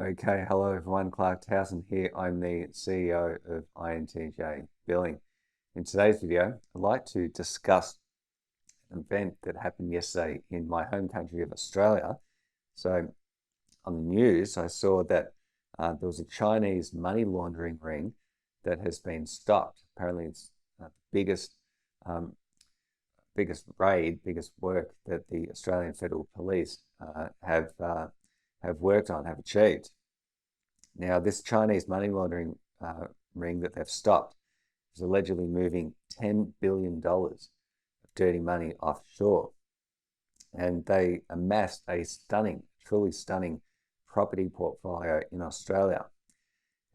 Okay, hello everyone, Clarke Towson here. I'm the CEO of INTJ Billing. In today's video, I'd like to discuss an event that happened yesterday in my home country of Australia. So on the news, I saw that there was a Chinese money laundering ring that has been stopped. Apparently it's the um, biggest raid, biggest work that the Australian Federal Police have worked on, have achieved. Now, this Chinese money laundering ring that they've stopped is allegedly moving $10 billion of dirty money offshore. And they amassed a stunning, truly stunning property portfolio in Australia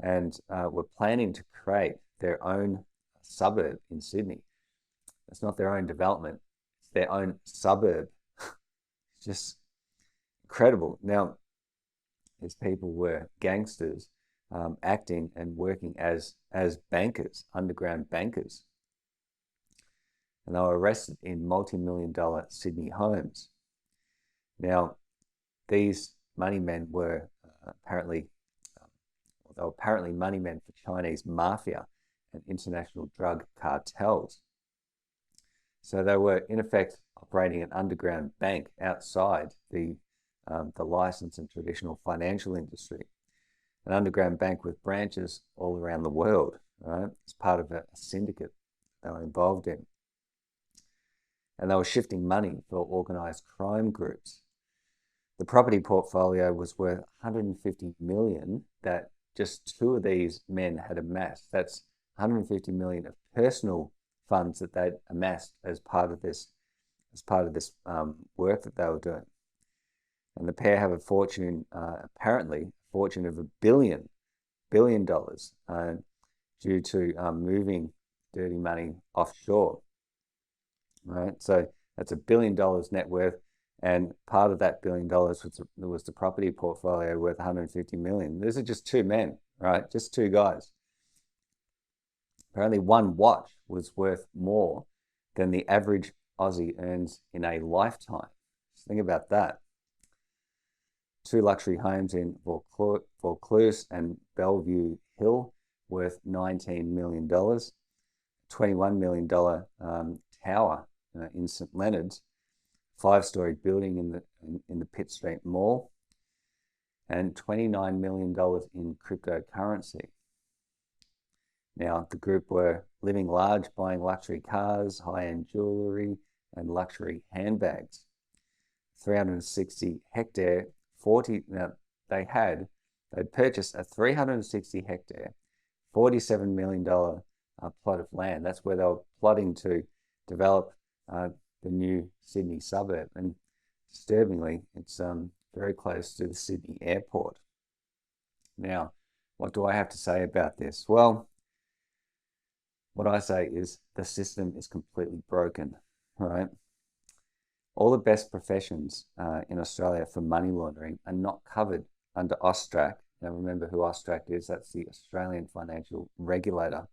and were planning to create their own suburb in Sydney. It's not their own development, it's their own suburb. It's just incredible. Now, these people were gangsters acting and working as bankers, underground bankers. And they were arrested in multi-million-dollar Sydney homes. Now, these money men were apparently money men for Chinese mafia and international drug cartels. So they were in effect operating an underground bank outside the licensed and traditional financial industry, an underground bank with branches all around the world, right? It's part of a syndicate they were involved in. And they were shifting money for organized crime groups. The property portfolio was worth 150 million that just two of these men had amassed. That's 150 million of personal funds that they'd amassed as part of this work that they were doing. And the pair have a fortune, apparently, a fortune of $1 billion due to moving dirty money offshore. Right, so that's $1 billion net worth, and part of that $1 billion was the property portfolio worth 150 million. These are just two men, right? Just two guys. Apparently, one watch was worth more than the average Aussie earns in a lifetime. Just think about that. Two luxury homes in Vaucluse and Bellevue Hill worth $19 million, $21 million tower in St Leonard's, 5-story building in the Pitt Street Mall, and $29 million in cryptocurrency. Now, the group were living large, buying luxury cars, high-end jewelry, and luxury handbags. 360 hectare, 40. Now, they'd purchased a 360 hectare, $47 million plot of land. That's where they were plotting to develop the new Sydney suburb. And disturbingly, it's very close to the Sydney airport. Now, what do I have to say about this? Well, what I say is the system is completely broken, right? All the best professions in Australia for money laundering are not covered under AUSTRAC. Now, remember who AUSTRAC is. That's the Australian Financial Regulator.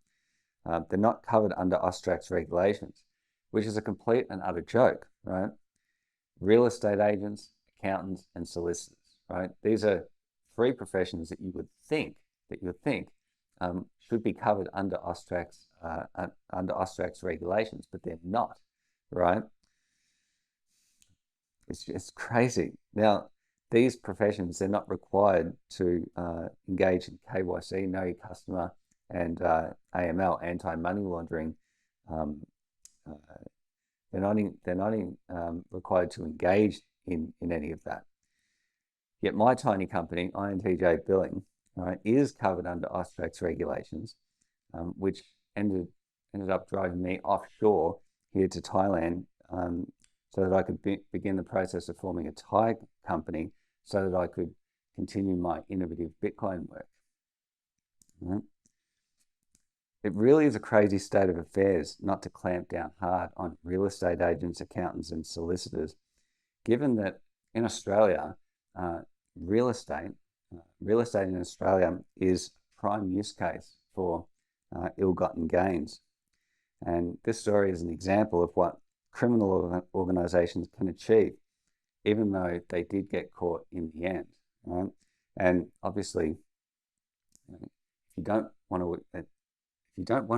They're not covered under AUSTRAC's regulations, which is a complete and utter joke, right? Real estate agents, accountants, and solicitors, right? These are three professions that you would think should be covered under AUSTRAC's regulations, but they're not, right? It's crazy. Now, these professions, they're not required to engage in KYC, know your customer, and AML, anti-money laundering. They're not required to engage in any of that. Yet my tiny company, INTJ Billing, right, is covered under AUSTRAC's regulations, which ended up driving me offshore here to Thailand, so that I could begin the process of forming a Thai company so that I could continue my innovative Bitcoin work. Right? It really is a crazy state of affairs not to clamp down hard on real estate agents, accountants, and solicitors, given that in Australia, real estate in Australia is a prime use case for ill-gotten gains. And this story is an example of what criminal organizations can achieve, even though they did get caught in the end. Right? And obviously, if you don't want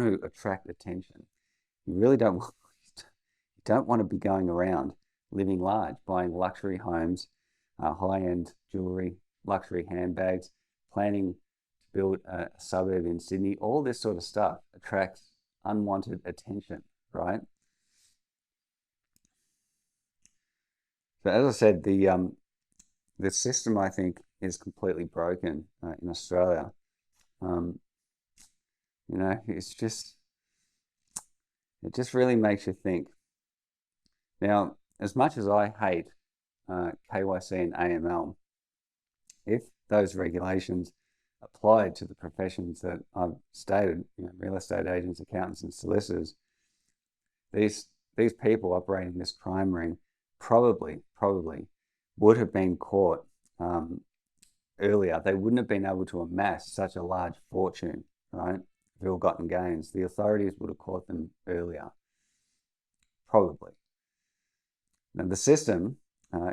to attract attention, you really don't want, you don't want to be going around living large, buying luxury homes, high-end jewelry, luxury handbags, planning to build a suburb in Sydney. All this sort of stuff attracts unwanted attention, right? So as I said, the system, I think, is completely broken in Australia. It just really makes you think. Now, as much as I hate KYC and AML, if those regulations applied to the professions that I've stated, real estate agents, accountants, and solicitors, these people operating this crime ring probably would have been caught earlier. They wouldn't have been able to amass such a large fortune, right? Of ill-gotten gains. The authorities would have caught them earlier, probably. Now, the system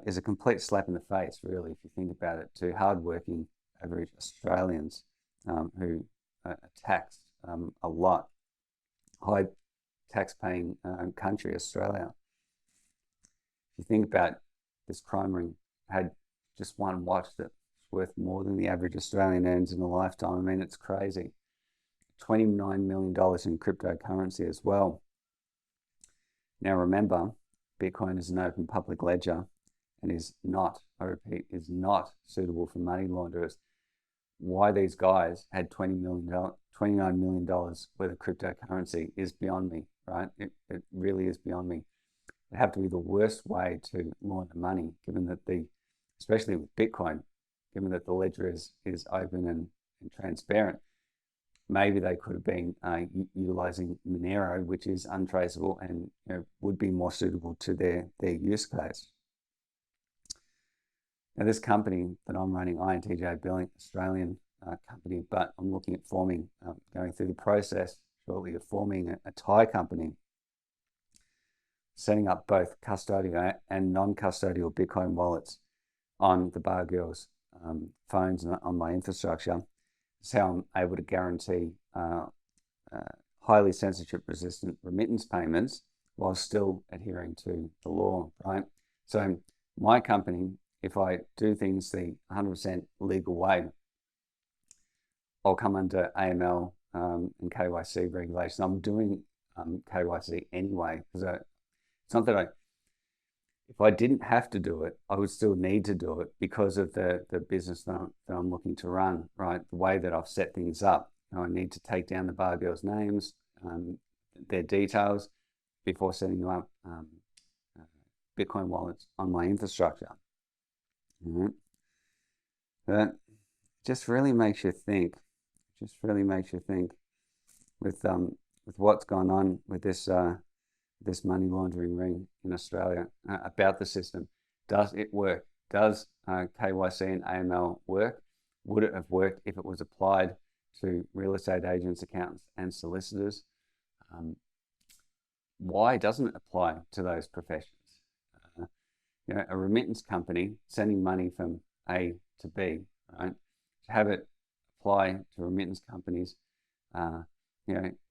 is a complete slap in the face, really, if you think about it, to hardworking average Australians who are taxed a lot. High tax-paying country, Australia. If you think about this crime ring had just one watch that's worth more than the average Australian earns in a lifetime. I mean, it's crazy. $29 million in cryptocurrency as well. Now remember, Bitcoin is an open public ledger and is not, I repeat, is not suitable for money launderers. Why these guys had $29 million worth of cryptocurrency is beyond me, right? It really is beyond me. It'd have to be the worst way to launder money, given that especially with Bitcoin, given that the ledger is open and transparent. Maybe they could have been utilizing Monero, which is untraceable and would be more suitable to their use case. Now, this company that I'm running, INTJ Billing, Australian company, but I'm looking at forming, going through the process shortly of forming a Thai company, setting up both custodial and non-custodial Bitcoin wallets on the bar girls' phones and on my infrastructure. It's how I'm able to guarantee highly censorship-resistant remittance payments while still adhering to the law, right? So my company, if I do things the 100% legal way, I'll come under AML and KYC regulations. I'm doing KYC anyway, because it's not that if I didn't have to do it, I would still need to do it because of the business that I'm looking to run, right? The way that I've set things up. I need to take down the bar girls' names, their details, before setting up Bitcoin wallets on my infrastructure. That just really makes you think. Just really makes you think with what's gone on with this money laundering ring in Australia about the system. Does it work? Does KYC and AML work? Would it have worked if it was applied to real estate agents, accountants, and solicitors? Why doesn't it apply to those professions? A remittance company sending money from A to B, right? To have it apply to remittance companies,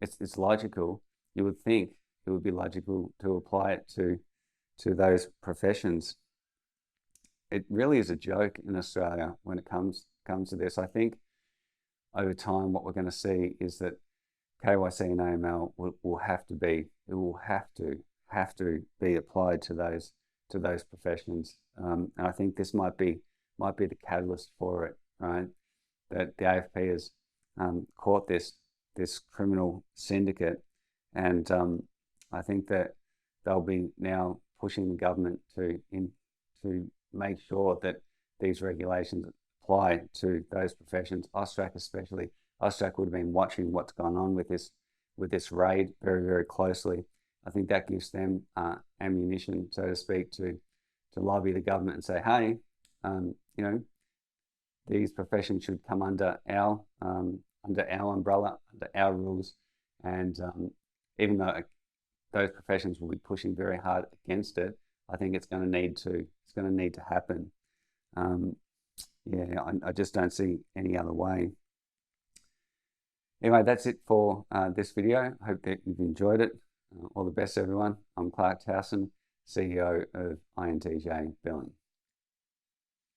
it's logical. You would think it would be logical to apply it to those professions. It really is a joke in Australia when it comes to this. I think over time what we're going to see is that KYC and AML will have to be applied to those professions. And I think this might be the catalyst for it, right? That the AFP has caught this criminal syndicate, and I think that they'll be now pushing the government to make sure that these regulations apply to those professions. AUSTRAC especially. AUSTRAC would have been watching what's gone on with this raid very, very closely. I think that gives them ammunition, so to speak, to lobby the government and say, hey, these professions should come under our umbrella, under our rules, and even though those professions will be pushing very hard against it, I think it's going to need to happen. yeah, I just don't see any other way. Anyway, that's it for this video. Hope that you've enjoyed it. All the best, everyone. I'm Clarke Towson, CEO of INTJ Billing.